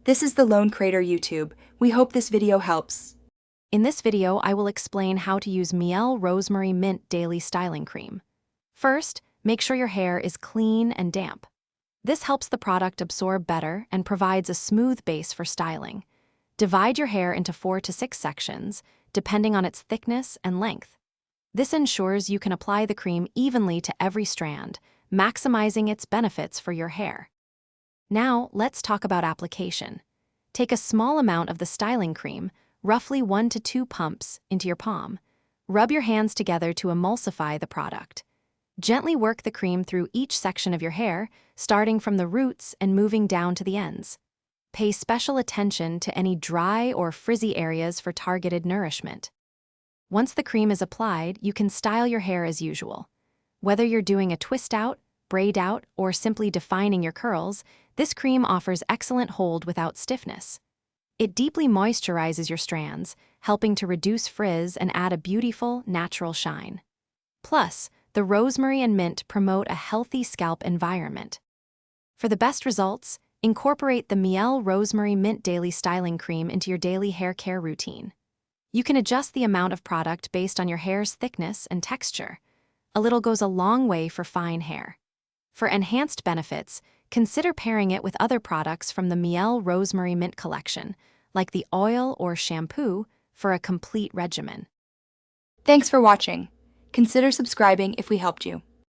This is the Lone Crater YouTube. We hope this video helps. In this video, I will explain how to use Mielle Rosemary Mint Daily Styling Cream. First, make sure your hair is clean and damp. This helps the product absorb better and provides a smooth base for styling. Divide your hair into 4 to 6 sections, depending on its thickness and length. This ensures you can apply the cream evenly to every strand, maximizing its benefits for your hair. Now, let's talk about application. Take a small amount of the styling cream, roughly 1 to 2 pumps, into your palm. Rub your hands together to emulsify the product. Gently work the cream through each section of your hair, starting from the roots and moving down to the ends. Pay special attention to any dry or frizzy areas for targeted nourishment. Once the cream is applied, you can style your hair as usual. Whether you're doing a twist out, braid out, or simply defining your curls, this cream offers excellent hold without stiffness. It deeply moisturizes your strands, helping to reduce frizz and add a beautiful, natural shine. Plus, the rosemary and mint promote a healthy scalp environment. For the best results, incorporate the Mielle Rosemary Mint Daily Styling Cream into your daily hair care routine. You can adjust the amount of product based on your hair's thickness and texture. A little goes a long way for fine hair. For enhanced benefits, consider pairing it with other products from the Mielle Rosemary Mint collection, like the oil or shampoo, for a complete regimen. Thanks for watching. Consider subscribing if we helped you.